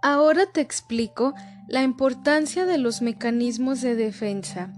Ahora te explico la importancia de los mecanismos de defensa.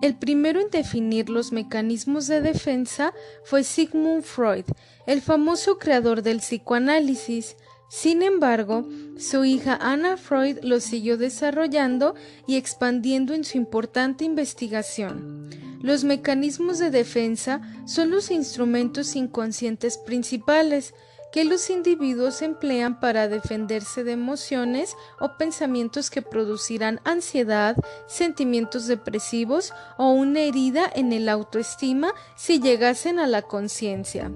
El primero en definir los mecanismos de defensa fue Sigmund Freud, el famoso creador del psicoanálisis. Sin embargo, su hija Anna Freud lo siguió desarrollando y expandiendo en su importante investigación. Los mecanismos de defensa son los instrumentos inconscientes principales que los individuos emplean para defenderse de emociones o pensamientos que producirán ansiedad, sentimientos depresivos o una herida en el autoestima si llegasen a la conciencia.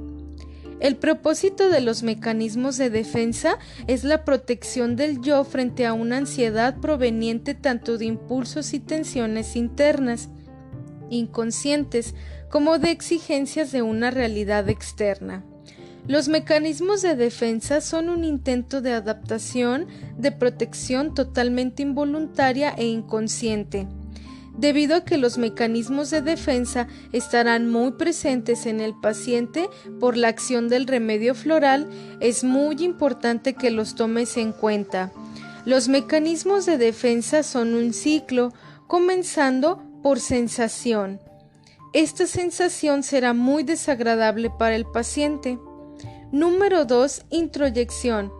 El propósito de los mecanismos de defensa es la protección del yo frente a una ansiedad proveniente tanto de impulsos y tensiones internas, inconscientes, como de exigencias de una realidad externa. Los mecanismos de defensa son un intento de adaptación, de protección totalmente involuntaria e inconsciente. Debido a que los mecanismos de defensa estarán muy presentes en el paciente por la acción del remedio floral, es muy importante que los tomes en cuenta. Los mecanismos de defensa son un ciclo, comenzando por sensación. Esta sensación será muy desagradable para el paciente. Número 2. Introyección.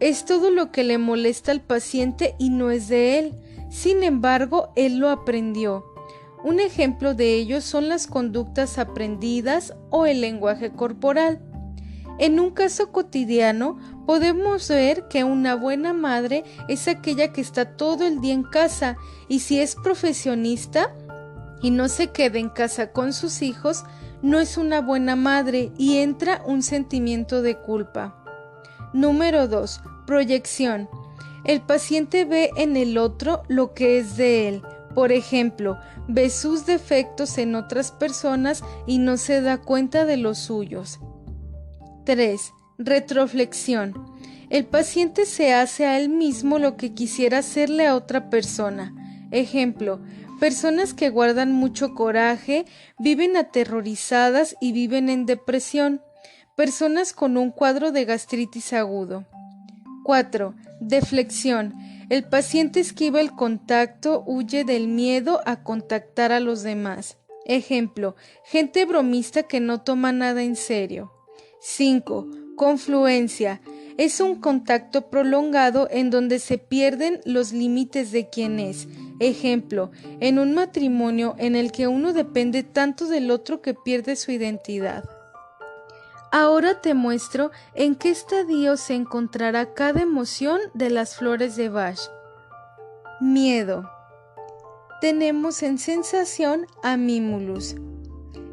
Es todo lo que le molesta al paciente y no es de él. Sin embargo, él lo aprendió. Un ejemplo de ello son las conductas aprendidas o el lenguaje corporal. En un caso cotidiano, podemos ver que una buena madre es aquella que está todo el día en casa y si es profesionista y no se queda en casa con sus hijos, no es una buena madre y entra un sentimiento de culpa. Número 2. Proyección. El paciente ve en el otro lo que es de él. Por ejemplo, ve sus defectos en otras personas y no se da cuenta de los suyos. 3. Retroflexión. El paciente se hace a él mismo lo que quisiera hacerle a otra persona. Ejemplo, personas que guardan mucho coraje, viven aterrorizadas y viven en depresión. Personas con un cuadro de gastritis agudo. 4. Deflexión. El paciente esquiva el contacto, huye del miedo a contactar a los demás. Ejemplo, gente bromista que no toma nada en serio. 5. Confluencia. Es un contacto prolongado en donde se pierden los límites de quién es. Ejemplo, en un matrimonio en el que uno depende tanto del otro que pierde su identidad. Ahora te muestro en qué estadio se encontrará cada emoción de las flores de Bach. Miedo. Tenemos en sensación a Mimulus.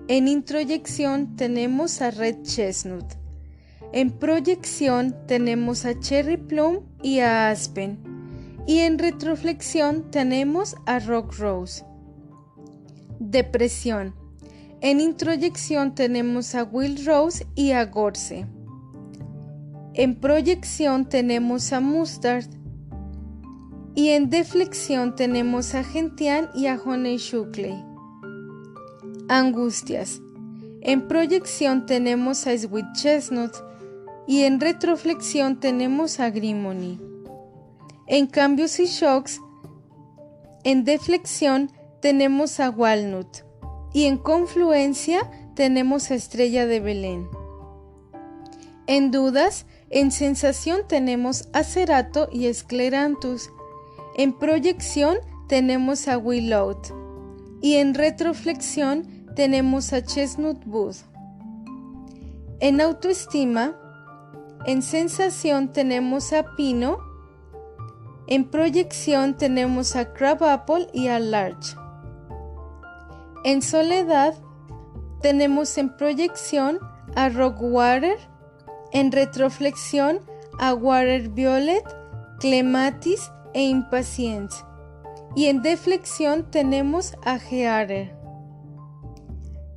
En introyección tenemos a Red Chestnut. En proyección tenemos a Cherry Plum y a Aspen. Y en retroflexión tenemos a Rock Rose. Depresión. En introyección tenemos a Wild Rose y a Gorse. En proyección tenemos a Mustard. Y en deflexión tenemos a Gentian y a Honey Shuckley. Angustias. En proyección tenemos a Sweet Chestnut. Y en retroflexión tenemos a Grimony. En cambios y shocks, en deflexión tenemos a Walnut. Y en confluencia tenemos a Estrella de Belén. En dudas, en sensación tenemos a Cerato y Scleranthus. En proyección tenemos a Willowed. Y en retroflexión tenemos a Chestnut Bud. En autoestima, en sensación tenemos a Pino. En proyección tenemos a Crabapple y a Larch. En soledad tenemos en proyección a Rockwater, en retroflexión a Water Violet, Clematis e Impatience. Y en deflexión tenemos a Gearer.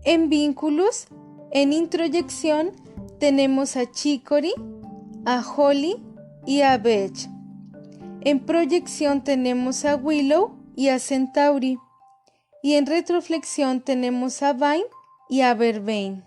En vínculos, en introyección tenemos a Chicory, a Holly y a Vetch. En proyección tenemos a Willow y a Centauri. Y en retroflexión tenemos a Vine y a Vervain.